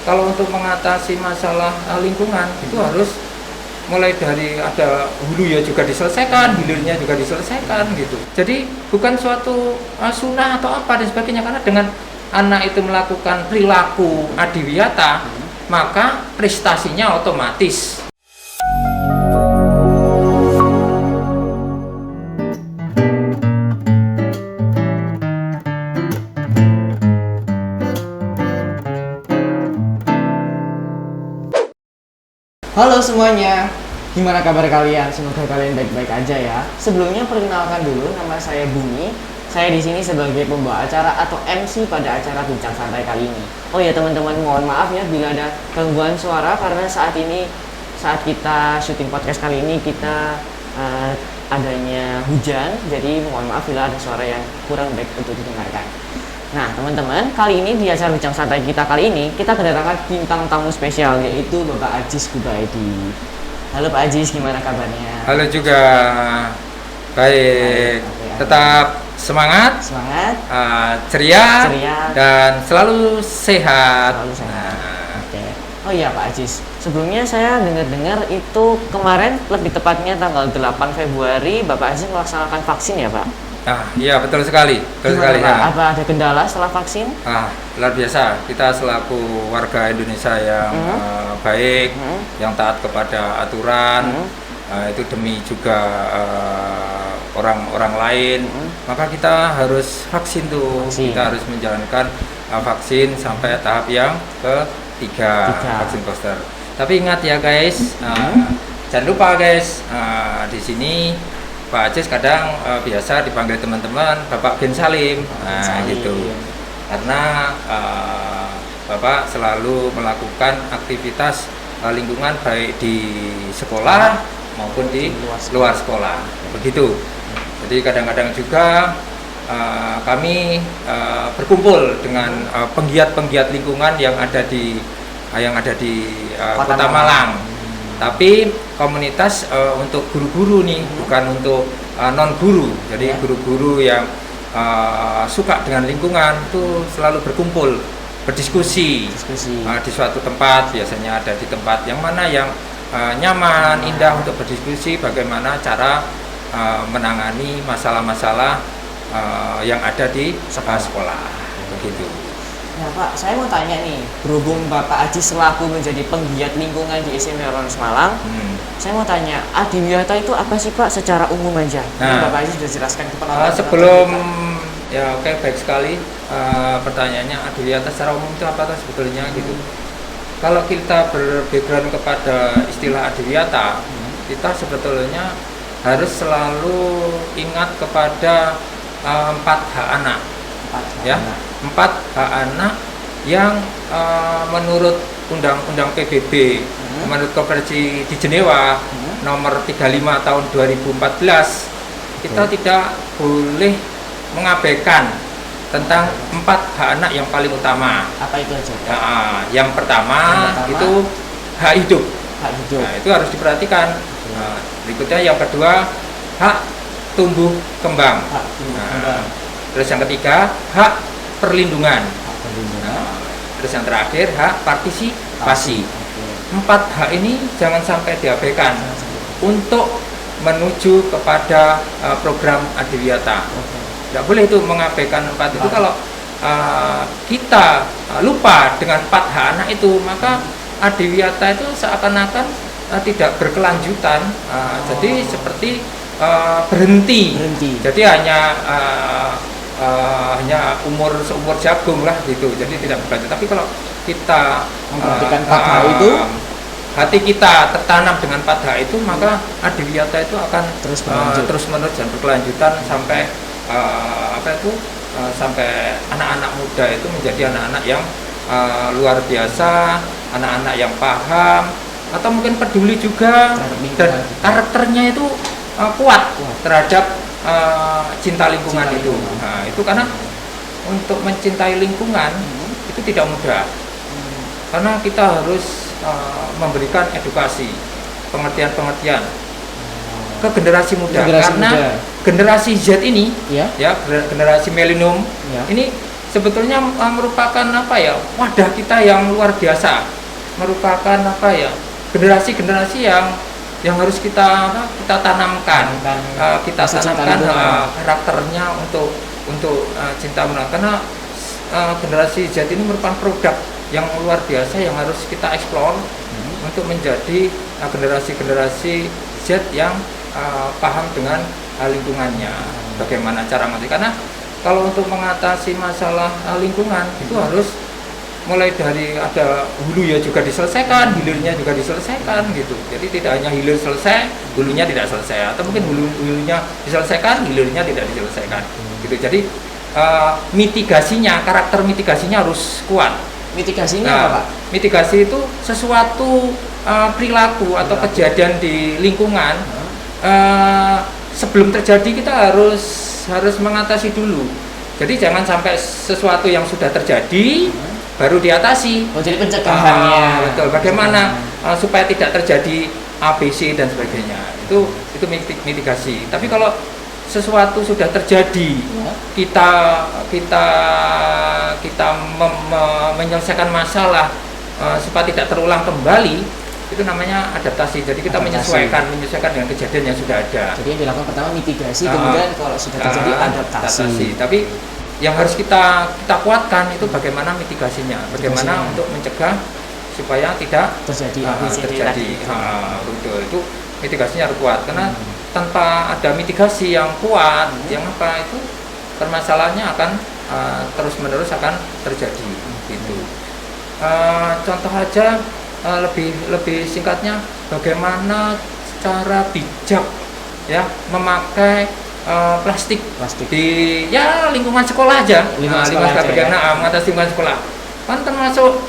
kalau untuk mengatasi masalah lingkungan itu harus mulai dari ada hulu ya juga diselesaikan, hilirnya juga diselesaikan gitu. Jadi bukan suatu sunnah atau apa dan sebagainya, karena dengan anak itu melakukan perilaku adiwiyata maka prestasinya otomatis. Halo semuanya, gimana kabar kalian? Semoga kalian baik-baik aja ya. Sebelumnya perkenalkan dulu, nama saya Bumi. Saya di sini sebagai pembawa acara atau MC pada acara Bincang Santai kali ini. Oh ya teman-teman, mohon maaf ya bila ada gangguan suara karena saat kita syuting podcast kali ini kita adanya hujan. Jadi mohon maaf bila ada suara yang kurang baik untuk didengarkan. Nah teman-teman, kali ini di acara Bincang Santai kita kali ini kita kedatangan bintang tamu spesial, yaitu Bapak Ajis Kubaidi. Halo Pak Ajis, gimana kabarnya? Halo juga, baik. Tetap semangat, ceria, dan selalu sehat. Oke. Oh iya Pak Ajis, sebelumnya saya dengar itu kemarin, lebih tepatnya tanggal 8 Februari Bapak Ajis melaksanakan vaksin ya Pak? Iya betul sekali. Pak? Apa ada kendala setelah vaksin? Luar biasa. Kita selaku warga Indonesia yang baik, yang taat kepada aturan, itu demi juga orang-orang lain, maka kita harus vaksin tuh. Kita harus menjalankan vaksin sampai tahap yang ketiga, vaksin booster. Tapi ingat ya guys, jangan lupa guys, di sini Pak Ajis kadang biasa dipanggil teman-teman Bapak Gen Salim, gitu. Karena Bapak selalu melakukan aktivitas lingkungan baik di sekolah maupun di luar sekolah, begitu. Jadi kadang-kadang juga kami berkumpul dengan penggiat-penggiat lingkungan yang ada di Kota Malang. Tapi komunitas untuk guru-guru nih, bukan untuk non-guru. Jadi guru-guru yang suka dengan lingkungan itu selalu berkumpul, berdiskusi di suatu tempat. Biasanya ada di tempat yang mana yang nyaman, indah untuk berdiskusi bagaimana cara menangani masalah-masalah yang ada di sekolah. Begitu. Nah Pak, saya mau tanya nih, berhubung Bapak Ajis selaku menjadi penggiat lingkungan di SMP Orang Semalang, saya mau tanya, adiwiyata itu apa sih Pak secara umum aja? Bapak Ajis sudah jelaskan ke penonton. Sebelum ya oke, baik sekali pertanyaannya, adiwiyata secara umum itu apa sebetulnya gitu. Kalau kita berbackground kepada istilah adiwiyata, kita sebetulnya harus selalu ingat kepada 4 hak anak. Empat hak anak yang menurut Undang-Undang PBB, menurut Konvensi di Jenewa nomor 35 tahun 2014, kita tidak boleh mengabaikan tentang 4 hak anak yang paling utama. Apa itu aja? Yang pertama itu hak hidup. Nah, itu harus diperhatikan. Berikutnya yang kedua, hak tumbuh kembang. Terus yang ketiga, hak perlindungan. Terus yang terakhir, hak partisipasi. 4 hak ini jangan sampai diabaikan untuk menuju kepada program adiwiyata. Tidak boleh itu mengabaikan 4 itu. Kalau kita lupa dengan 4 hak anak itu, maka adiwiyata itu seakan-akan tidak berkelanjutan. Jadi seperti berhenti. Jadi hanya seumur jagung lah gitu, jadi tidak berlanjut. Tapi kalau kita memperhatikan 4 hak itu, hati kita tertanam dengan 4 hak itu, maka adiwiyata itu akan terus menerus dan berkelanjutan sampai sampai anak-anak muda itu menjadi anak-anak yang luar biasa, anak-anak yang paham atau mungkin peduli juga, dan karakternya itu kuat terhadap cinta lingkungan itu. Nah, itu karena untuk mencintai lingkungan itu tidak mudah. Karena kita harus memberikan edukasi, pengertian-pengertian ke generasi muda. Generasi Z ini, generasi milenium ini sebetulnya merupakan apa ya, wadah kita yang luar biasa, merupakan apa ya, generasi-generasi yang harus kita tanamkan, kita tanamkan karakternya untuk cinta lingkungan, karena generasi Z ini merupakan produk yang luar biasa yang harus kita eksplor untuk menjadi generasi-generasi Z yang paham dengan lingkungannya, bagaimana cara mengatasi. Karena kalau untuk mengatasi masalah lingkungan itu harus mulai dari ada hulu ya juga diselesaikan, hilirnya juga diselesaikan gitu. Jadi tidak hanya hilir selesai, hulunya tidak selesai, atau mungkin hulunya diselesaikan, hilirnya tidak diselesaikan gitu. Jadi mitigasinya, karakter mitigasinya harus kuat. Mitigasinya apa, Pak? Mitigasi itu sesuatu perilaku atau kejadian di lingkungan sebelum terjadi kita harus mengatasi dulu. Jadi jangan sampai sesuatu yang sudah terjadi baru diatasi. Oh, jadi pencegahannya. Betul. Bagaimana supaya tidak terjadi ABC dan sebagainya. Itu mitigasi. Tapi kalau sesuatu sudah terjadi, kita menyelesaikan masalah supaya tidak terulang kembali, itu namanya adaptasi. Jadi kita menyesuaikan dengan kejadian yang sudah ada. Jadi yang dilakukan pertama mitigasi, kemudian kalau sudah terjadi adaptasi. Tapi yang harus kita kuatkan itu bagaimana mitigasinya, bagaimana untuk mencegah supaya tidak terjadi. Betul, itu mitigasinya harus kuat, karena tanpa ada mitigasi yang kuat, yang apa itu permasalahannya akan terus-menerus akan terjadi. Gitu. Contoh aja lebih singkatnya, bagaimana cara bijak ya memakai plastik di lingkungan sekolah aja, mengatasi lingkungan sekolah kan termasuk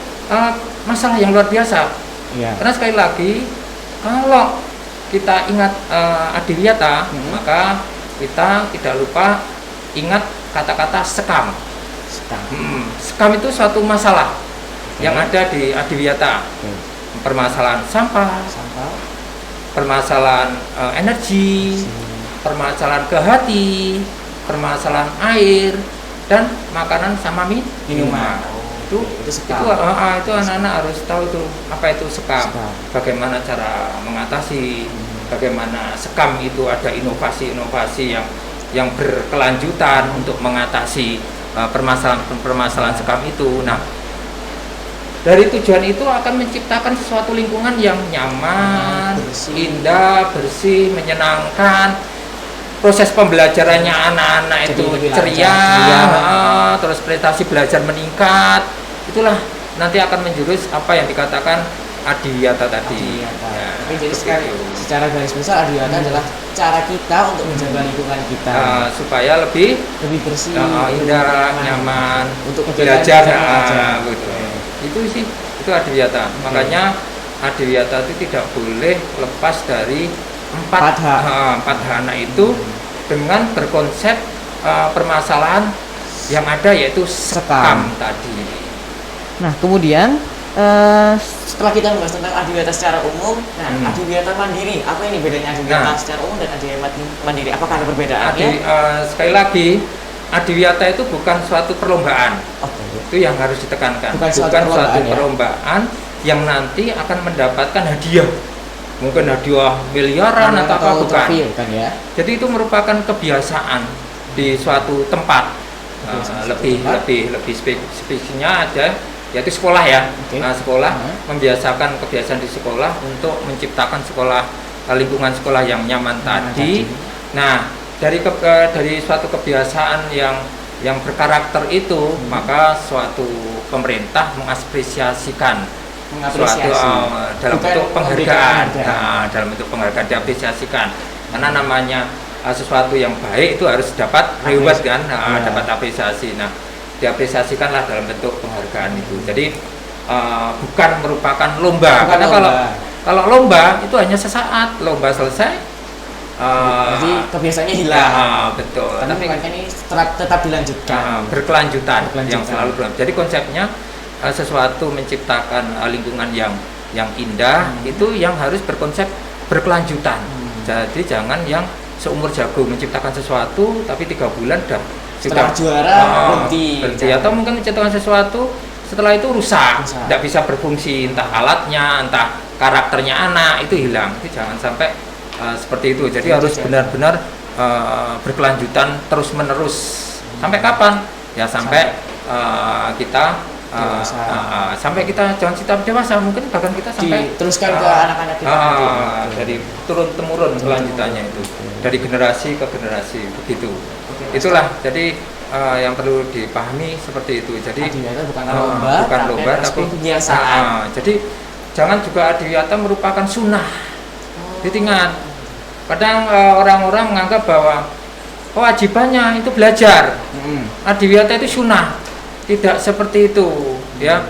masalah yang luar biasa. Karena sekali lagi kalau kita ingat Adiwiyata, maka kita tidak lupa ingat kata-kata sekam. Sekam itu suatu masalah yang ada di Adiwiyata. Permasalahan sampah, permasalahan energi, permasalahan kehati, permasalahan air, dan makanan sama minuman. Itu anak-anak harus tahu itu apa itu sekam, bagaimana cara mengatasi, bagaimana sekam itu ada inovasi-inovasi yang berkelanjutan untuk mengatasi permasalahan sekam itu. Nah, dari tujuan itu akan menciptakan sesuatu lingkungan yang nyaman, indah, bersih, menyenangkan. Proses pembelajarannya anak-anak itu ceria, terus prestasi belajar meningkat. Itulah nanti akan menjurus apa yang dikatakan Adiwiyata tadi. Jadi secara garis besar Adiwiyata adalah cara kita untuk menjaga lingkungan kita supaya lebih bersih, indah, nyaman untuk belajar. Itu Adiwiyata. Makanya Adiwiyata itu tidak boleh lepas dari empat hana itu dengan berkonsep permasalahan yang ada, yaitu sekam tadi. Nah, kemudian setelah kita membahas tentang Adiwiyata secara umum, Adiwiyata mandiri, apa ini bedanya Adiwiyata secara umum dan Adiwiyata mandiri? Apakah ada perbedaannya? Sekali lagi, Adiwiyata itu bukan suatu perlombaan. Itu yang harus ditekankan. Bukan suatu perlombaan yang nanti akan mendapatkan hadiah. Mungkin hadiah miliaran atau apa, bukan. Jadi itu merupakan kebiasaan di suatu tempat. Lebih spesifiknya aja, yaitu sekolah ya. Sekolah membiasakan kebiasaan di sekolah untuk menciptakan lingkungan sekolah yang nyaman tadi. Nah, dari suatu kebiasaan yang berkarakter itu, maka suatu pemerintah mengapresiasikan suatu dalam bentuk penghargaan, dalam bentuk penghargaan diapresiasikan, karena namanya sesuatu yang baik itu harus dapat reward kan, dapat apresiasi. Nah, diapresiasikanlah dalam bentuk penghargaan itu. Jadi bukan merupakan lomba, karena kalau lomba itu hanya sesaat, lomba selesai jadi kebiasaannya hilang. Betul. Tapi ini tetap dilanjutkan, berkelanjutan yang selalu berlanjut. Jadi konsepnya sesuatu menciptakan lingkungan yang indah itu yang harus berkonsep berkelanjutan. Jadi jangan yang seumur jagung menciptakan sesuatu tapi 3 bulan setelah juara berhenti atau mungkin mencetakkan sesuatu setelah itu rusak, tidak bisa berfungsi, entah alatnya, entah karakternya anak itu hilang. Itu jangan sampai seperti itu. Jadi harus benar-benar berkelanjutan terus menerus. Sampai kapan? Ya sampai kita sampai kita jangan kita dewasa, mungkin bahkan kita sampai teruskan ke anak-anak kita dari turun temurun kelanjutannya itu dari generasi ke generasi begitu. Itulah jadi yang perlu dipahami seperti itu. Jadi bukan lomba tapi kebiasaan. Jadi jangan juga adiwiyata merupakan sunnah. Ditingat. Kadang orang-orang menganggap bahwa kewajibannya itu belajar. Adiwiyata itu sunnah. Tidak seperti itu, ya.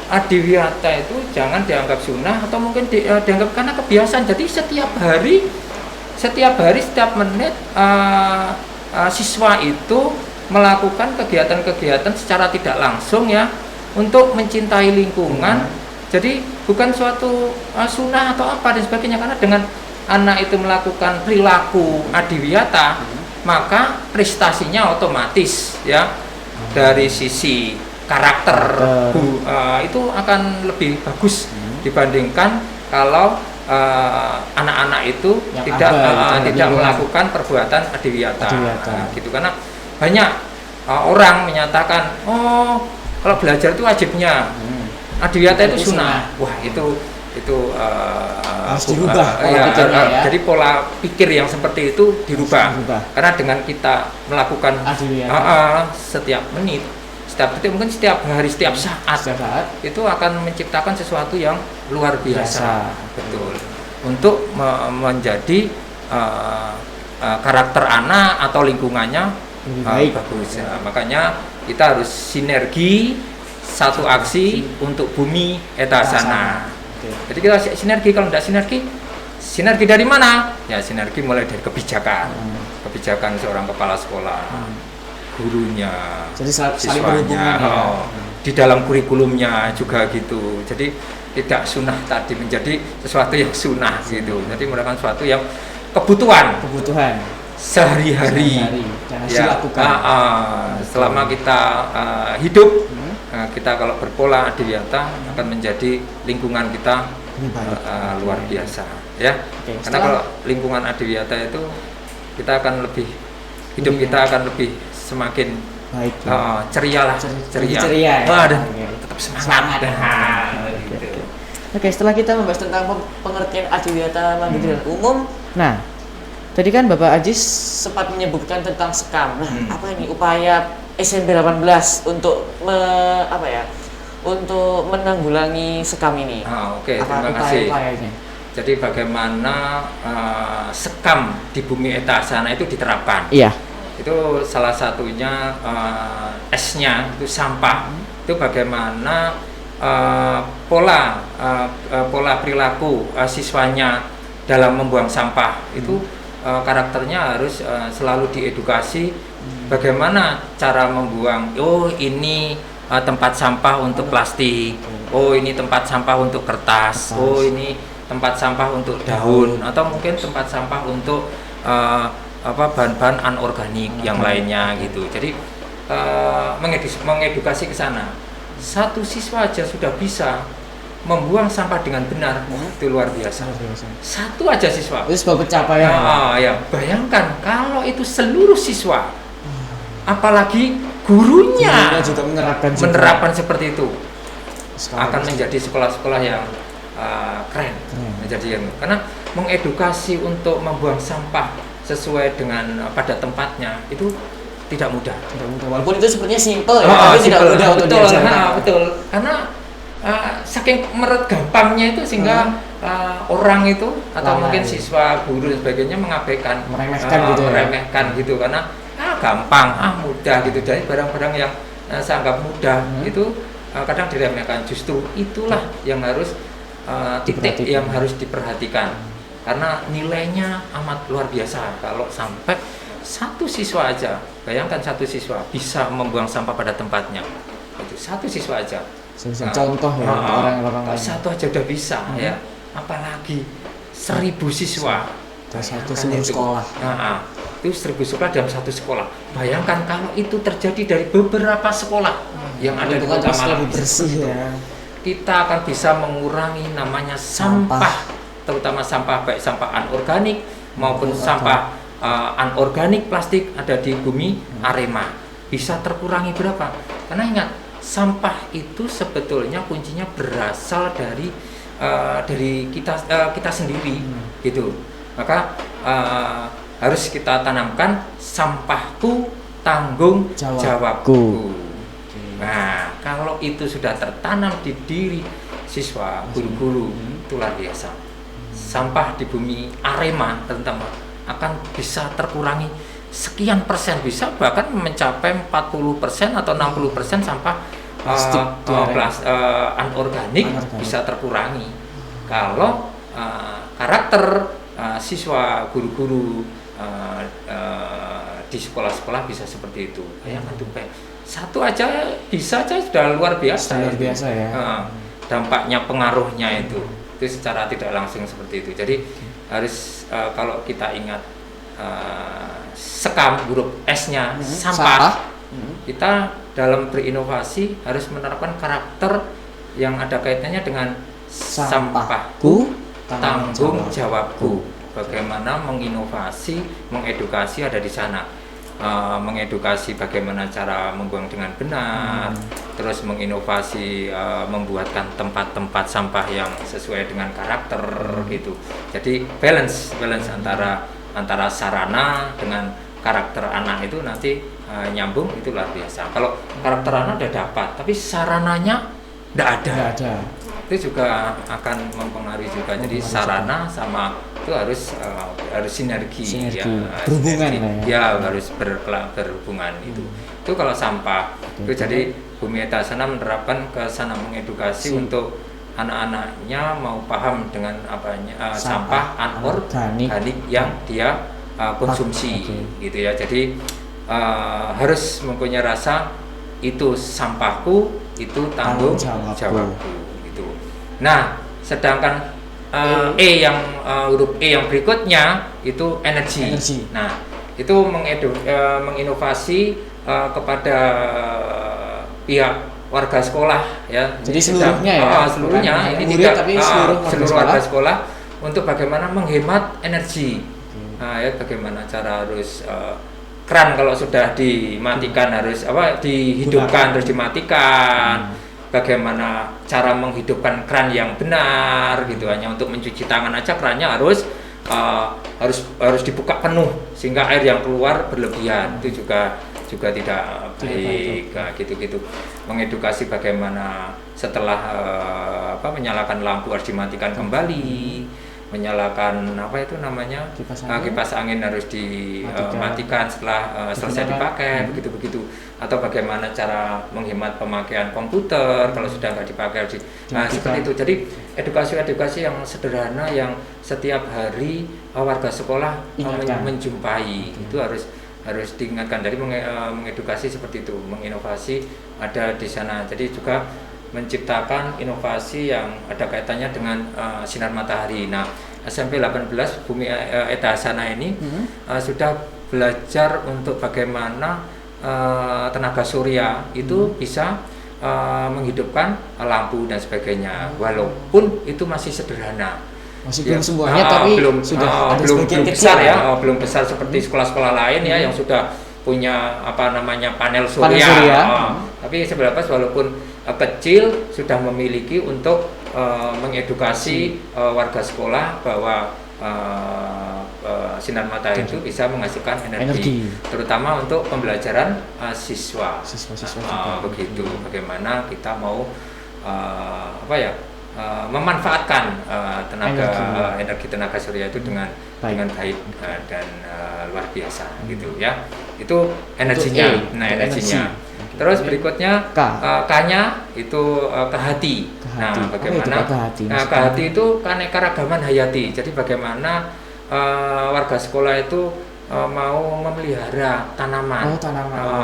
Adiwiyata itu jangan dianggap sunnah atau mungkin dianggap karena kebiasaan. Jadi setiap hari, setiap menit siswa itu melakukan kegiatan-kegiatan secara tidak langsung ya untuk mencintai lingkungan. Jadi bukan suatu sunnah atau apa dan sebagainya, karena dengan anak itu melakukan perilaku adiwiyata maka prestasinya otomatis ya dari sisi karakter itu akan lebih bagus dibandingkan kalau anak-anak itu tidak melakukan perbuatan adiwiyata. Gitu, karena banyak orang menyatakan kalau belajar itu wajibnya, adiwiyata itu sunnah. Wah itu harus dirubah jadi pola pikir yang seperti itu dirubah. Karena dengan kita melakukan setiap menit, setiap detik, mungkin setiap hari, setiap saat itu akan menciptakan sesuatu yang luar biasa. Betul, untuk menjadi karakter anak atau lingkungannya bagus ya. Makanya kita harus sinergi, satu aksi untuk bumi etasana. Jadi kita sinergi. Kalau tidak sinergi dari mana? Ya sinergi mulai dari kebijakan seorang kepala sekolah, gurunya, jadi saling siswanya, di dalam kurikulumnya juga gitu. Jadi tidak sunnah tadi menjadi sesuatu yang sunnah gitu. Jadi merupakan sesuatu yang kebutuhan sehari-hari ya, selama kita hidup. Kita kalau berpola adiwiyata akan menjadi lingkungan kita luar biasa ya. Karena kalau lingkungan adiwiyata itu kita akan lebih hidup kita akan lebih semakin baik ceria dan tetap semangat. Oke, setelah kita membahas tentang pengertian adiwiyata mandiri dan umum, nah tadi kan Bapak Ajis sempat menyebutkan tentang sekam. Apa ini upaya SMP 18 untuk untuk menanggulangi sekam ini? Oke, terima kasih. Jadi bagaimana sekam di bumi etasana itu diterapkan? Iya. Itu salah satunya S-nya itu sampah. Itu bagaimana pola perilaku siswanya dalam membuang sampah itu karakternya harus selalu diedukasi. Bagaimana cara membuang? Ini tempat sampah untuk plastik. Ini tempat sampah untuk kertas. Ini tempat sampah untuk daun, atau mungkin tempat sampah untuk bahan-bahan anorganik yang lainnya gitu. Jadi mengedukasi ke sana. Satu siswa aja sudah bisa membuang sampah dengan benar, itu luar biasa. Satu aja siswa. Itu sebuah pencapaian. Ya, bayangkan kalau itu seluruh siswa, apalagi gurunya juga menerapkan seperti itu, akan menjadi sekolah-sekolah yang keren. Menjadi karena mengedukasi untuk membuang sampah sesuai dengan pada tempatnya itu tidak mudah. Walaupun itu sepertinya simple ya, tapi tidak mudah untuk diajarkan. Betul. Karena saking gampangnya itu sehingga orang itu atau mungkin siswa, guru dan sebagainya mengabaikan, meremehkan gitu karena gampang, mudah gitu. Jadi barang-barang yang saya anggap mudah itu kadang diremehkan. Justru itulah yang harus titik yang harus diperhatikan karena nilainya amat luar biasa. Kalau sampai satu siswa aja, bayangkan satu siswa bisa membuang sampah pada tempatnya, itu satu siswa aja. Contoh ya orang-orang lain. Satu aja udah bisa ya, apalagi 1000 siswa satu Bayangkan seluruh itu. sekolah. Nah, itu 1000 sekolah dalam satu sekolah. Bayangkan kalau itu terjadi dari beberapa sekolah yang ada di Lingkungan Kota terus Malang. lebih bersih ya. Kita akan bisa mengurangi namanya sampah, terutama sampah baik sampah anorganik maupun sampah anorganik plastik ada di bumi Arema. Bisa terkurangi berapa? Karena ingat, sampah itu sebetulnya kuncinya berasal dari kita sendiri, gitu. Maka harus kita tanamkan sampahku tanggung jawabku. Nah, kalau itu sudah tertanam di diri siswa, guru-guru, itu luar biasa. Sampah di bumi Arema terutama akan bisa terkurangi sekian persen, bisa bahkan mencapai 40% atau 60% sampah anorganik bisa terkurangi kalau karakter siswa, guru-guru di sekolah-sekolah bisa seperti itu. Bayangkan tuh, satu aja bisa aja sudah luar biasa. Luar biasa ya. Dampaknya, pengaruhnya itu secara tidak langsung seperti itu. Jadi harus kalau kita ingat sekam huruf S-nya sampah, kita dalam berinovasi harus menerapkan karakter yang ada kaitannya dengan sampahku tanggung jawabku. Bagaimana menginovasi, mengedukasi ada di sana. Mengedukasi bagaimana cara membuang dengan benar, terus menginovasi membuatkan tempat-tempat sampah yang sesuai dengan karakter gitu. Jadi balance antara sarana dengan karakter anak itu nanti nyambung, itu luar biasa. Kalau karakter anak udah dapat, tapi sarananya tidak ada. Itu juga akan mempengaruhi juga. Jadi sarana sama itu harus sinergi. Ya, berhubungan sinergi. Harus berhubungan itu. Itu kalau sampah. Itu jadi Bumi Etasana menerapkan ke sana, mengedukasi untuk anak-anaknya mau paham dengan sampah anorganik yang dia konsumsi gitu ya. Jadi harus mempunyai rasa itu sampahku, itu tanggung jawabku gitu. Nah, sedangkan huruf E yang berikutnya itu energi. Nah, itu menginovasi kepada pihak warga sekolah ya. Jadi seluruhnya seluruhnya ini tidak seluruh warga sekolah untuk bagaimana menghemat energi. Nah, ya bagaimana cara harus keran kalau sudah dimatikan harus dihidupkan, terus dimatikan. Bagaimana cara menghidupkan keran yang benar gitu, hanya untuk mencuci tangan aja kerannya harus dibuka penuh sehingga air yang keluar berlebihan, itu juga tidak baik. Gitu mengedukasi bagaimana setelah menyalakan lampu harus dimatikan kembali, menyalakan kipas angin harus dimatikan setelah selesai dipakai, begitu. Atau bagaimana cara menghemat pemakaian komputer kalau sudah nggak dipakai seperti itu. Jadi edukasi yang sederhana yang setiap hari warga sekolah menjumpai itu harus diingatkan. Dari mengedukasi seperti itu, menginovasi ada di sana. Jadi juga menciptakan inovasi yang ada kaitannya dengan sinar matahari. Nah, SMP 18 Bumi Etasana ini sudah belajar untuk bagaimana tenaga surya itu bisa menghidupkan lampu dan sebagainya, walaupun itu masih sederhana. Belum semuanya, tapi sudah ada sebagian besar ya, belum besar seperti sekolah-sekolah lain ya yang sudah punya panel surya. Tapi 19 walaupun kecil sudah memiliki untuk mengedukasi warga sekolah bahwa sinar matahari itu bisa menghasilkan energi. Terutama untuk pembelajaran siswa begitu. Bagaimana kita mau memanfaatkan energi tenaga surya itu dengan baik dan luar biasa gitu ya. Itu energinya. Energinya. Terus berikutnya K-nya itu ke hati. Nah, bagaimana ke hati itu keanekaragaman hayati. Jadi bagaimana warga sekolah itu mau memelihara tanaman,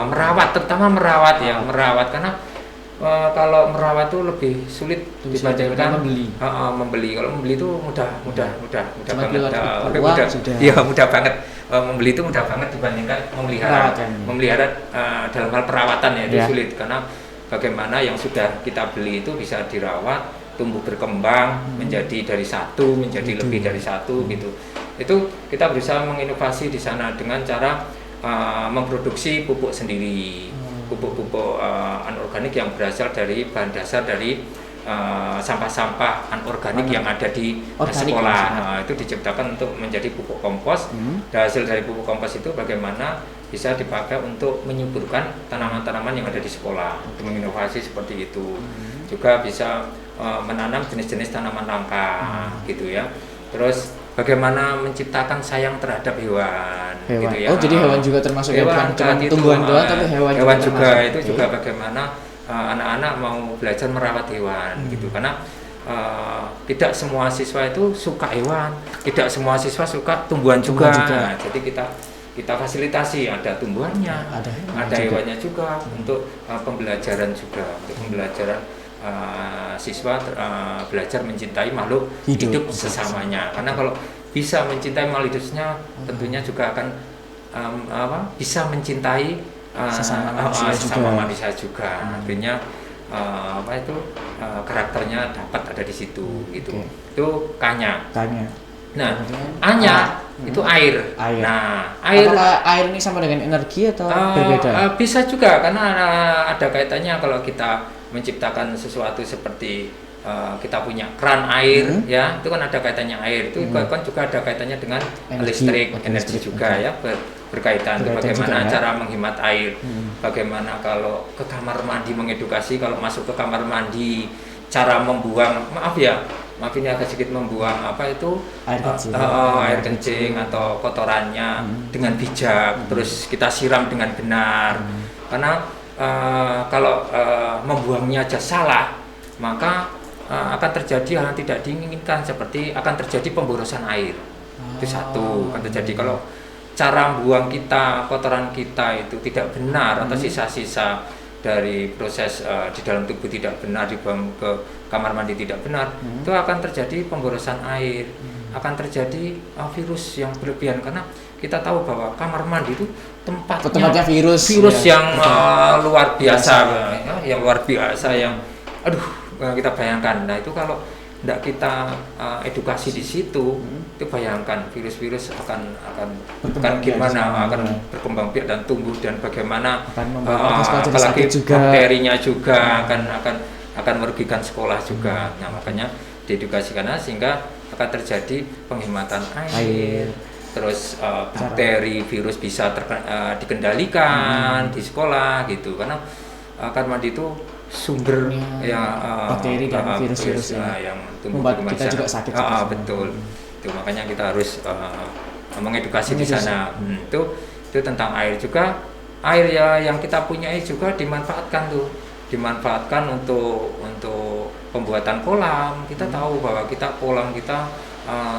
merawat, terutama merawat karena kalau merawat tuh lebih sulit dibandingkan membeli. Membeli. Kalau membeli itu mudah Cuma banget. Iya, mudah banget. Membeli itu mudah banget dibandingkan memelihara. Memelihara dalam hal perawatan ya itu sulit, karena bagaimana yang sudah kita beli itu bisa dirawat, tumbuh berkembang menjadi dari satu menjadi lebih dari satu gitu. Itu kita berusaha menginovasi di sana dengan cara memproduksi pupuk sendiri, pupuk anorganik yang berasal dari bahan dasar dari sampah-sampah anorganik yang ada di sekolah. Itu diciptakan untuk menjadi pupuk kompos. Dan hasil dari pupuk kompos itu bagaimana bisa dipakai untuk menyuburkan tanaman-tanaman yang ada di sekolah, untuk menginovasi seperti itu. Juga bisa menanam jenis-jenis tanaman langka gitu ya. Terus bagaimana menciptakan sayang terhadap hewan. Gitu ya. Jadi hewan juga termasuk hewan, bukan tumbuhan doang tapi hewan juga itu juga bagaimana anak-anak mau belajar merawat hewan gitu, karena tidak semua siswa itu suka hewan, tidak semua siswa suka tumbuhan juga. Nah, jadi kita fasilitasi, ada tumbuhannya, ada hewannya juga untuk pembelajaran juga, untuk pembelajaran siswa belajar mencintai makhluk hidup sesamanya. Karena kalau bisa mencintai makhluk hidupnya, tentunya juga akan bisa mencintai sesama manusia juga. Artinya karakternya dapat ada di situ gitu. Itu K-nya. Nah, A-nya itu air. Nah, apakah air ini sama dengan energi atau berbeda? Bisa juga, karena ada kaitannya kalau kita menciptakan sesuatu seperti kita punya keran air, ya itu kan ada kaitannya air, itu kan juga ada kaitannya dengan listrik, energi juga ya, berkaitan bagaimana cara menghemat air, bagaimana kalau ke kamar mandi mengedukasi, kalau masuk ke kamar mandi cara membuang, maaf ini agak sedikit membuang air kencing atau kotorannya dengan bijak, terus kita siram dengan benar, karena kalau membuangnya aja salah, maka akan terjadi hal yang tidak diinginkan, seperti akan terjadi pemborosan air. Itu satu, akan terjadi kalau cara buang kita, kotoran kita itu tidak benar, atau sisa-sisa dari proses di dalam tubuh tidak benar, dibuang ke kamar mandi tidak benar, itu akan terjadi pemborosan air, akan terjadi virus yang berlebihan, karena kita tahu bahwa kamar mandi itu tempatnya virus yang luar biasa, yang luar biasa, yang kita bayangkan. Nah, itu kalau tidak kita edukasi di situ, itu bayangkan virus-virus akan gimana, akan berkembang biak dan tumbuh, dan bagaimana apalagi bakterinya juga akan merugikan sekolah juga. Nah, makanya diedukasikan sehingga akan terjadi penghematan air. Terus bakteri, virus bisa dikendalikan di sekolah gitu, karena kamar mandi itu sumber bakteri dan virus-virus yang tumbuh di kita juga sakit. Betul. Itu makanya kita harus mengedukasi di sana. Itu tentang air juga. Air yang kita punyai juga dimanfaatkan untuk pembuatan kolam. Kita tahu bahwa kolam kita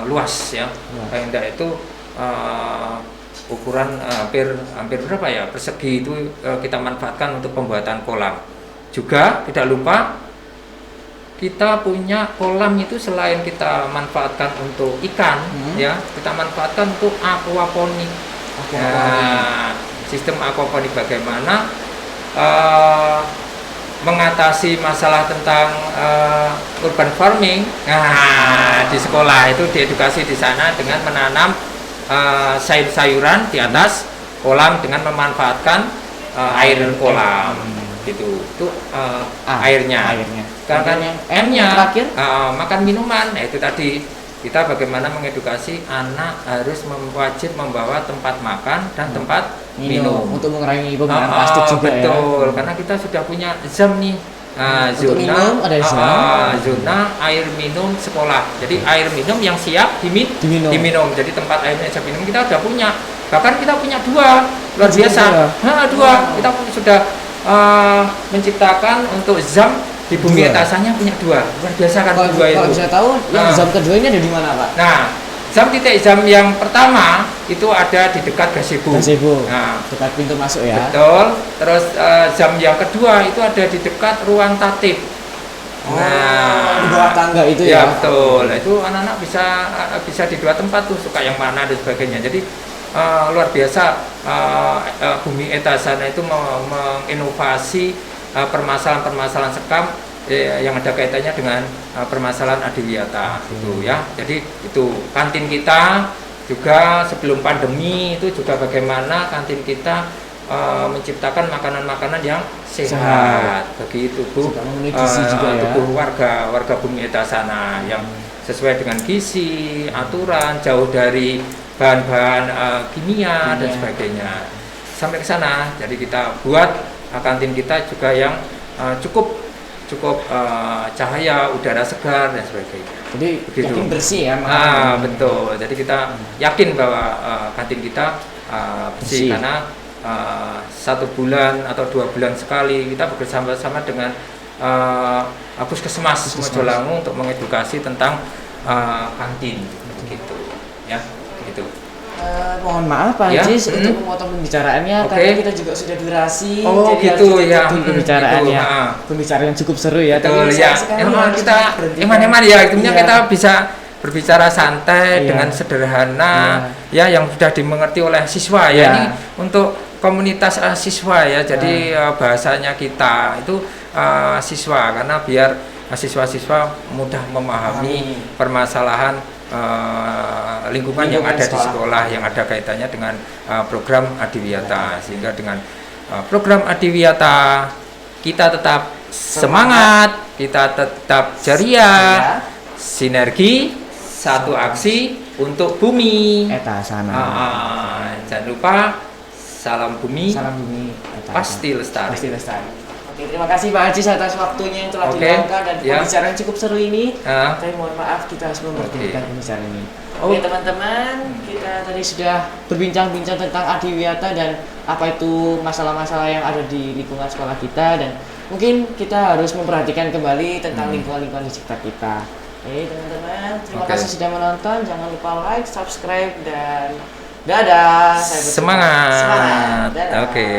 luas ya. Paling tidak itu ukuran hampir berapa ya persegi, itu kita manfaatkan untuk pembuatan kolam. Juga tidak lupa kita punya kolam itu selain kita manfaatkan untuk ikan, ya kita manfaatkan untuk aquaponik. Sistem aquaponik bagaimana mengatasi masalah tentang urban farming. Nah, di sekolah itu diedukasi di sana dengan menanam sayur-sayuran di atas kolam dengan memanfaatkan air kolam. Gitu. Itu airnya. Karena M-nya makan minuman. Nah, itu tadi kita bagaimana mengedukasi anak harus wajib membawa tempat makan dan tempat minum untuk mengurangi penggunaan plastik juga. Betul, karena kita sudah punya ZAM nih. Zona air minum sekolah. Jadi air minum yang siap diminum. Jadi tempat air siap minum kita sudah punya. Bahkan kita punya 2, luar biasa. 2. Kita sudah menciptakan untuk ZAM di bumi atasannya punya 2. Luar biasa kan 2 itu. Kalau bisa tahu yang ZAM kedua ini ada di mana, Pak? Nah, titik jam yang pertama itu ada di dekat gazebo. Nah, dekat pintu masuk ya. Betul. Terus jam yang kedua itu ada di dekat ruang tatip. Di bawah tangga itu ya. Ya betul. Itu anak-anak bisa di dua tempat tuh, suka yang mana dan sebagainya. Jadi luar biasa Bumi Etasana itu menginovasi permasalahan-permasalahan sekam yang ada kaitannya dengan permasalahan adiwiyata itu ya. Jadi itu kantin kita juga sebelum pandemi itu juga bagaimana kantin kita menciptakan makanan-makanan yang sehat bagi tubuh tubuh warga Bumi Etasana yang sesuai dengan gizi, aturan, jauh dari bahan-bahan kimia dan sebagainya. Sampai ke sana, jadi kita buat kantin kita juga yang cukup cahaya, udara segar dan sebagainya. Jadi yakin bersih ya. Betul. Jadi kita yakin bahwa kantin kita bersih karena 1 bulan atau 2 bulan sekali kita bekerja sama dengan Puskesmas Mojolangu untuk mengedukasi tentang kantin begitu ya, gitu. Mohon maaf Pak Haji untuk memotong pembicaraannya karena kita juga sudah durasi. Jadi gitu ya. Pembicaraannya. Pembicaraan yang cukup seru ya. Betul ya. Emang kita eman-eman ya, akhirnya kita bisa berbicara santai dengan sederhana ya yang sudah dimengerti oleh siswa ya. Ini untuk komunitas siswa ya. Jadi bahasanya kita itu siswa karena biar siswa-siswa mudah memahami permasalahan lingkungan yang ada di sekolah yang ada kaitannya dengan program Adiwiyata, sehingga dengan program Adiwiyata kita tetap semangat, kita tetap ceria, sinergi, satu aksi untuk Bumi Etasana. Jangan lupa salam bumi, pasti lestari. Oke, terima kasih Pak Haji atas waktunya yang telah diluangkan dan pembicaraan yang cukup seru ini. Tapi mohon maaf kita harus memberhentikan pembicaraan ini. Oke teman-teman, kita tadi sudah berbincang-bincang tentang Adiwiyata dan apa itu masalah-masalah yang ada di lingkungan sekolah kita, dan mungkin kita harus memperhatikan kembali tentang lingkungan-lingkungan di sekitar kita. Oke teman-teman, terima kasih sudah menonton. Jangan lupa like, subscribe, dan dadah. Semangat. Oke.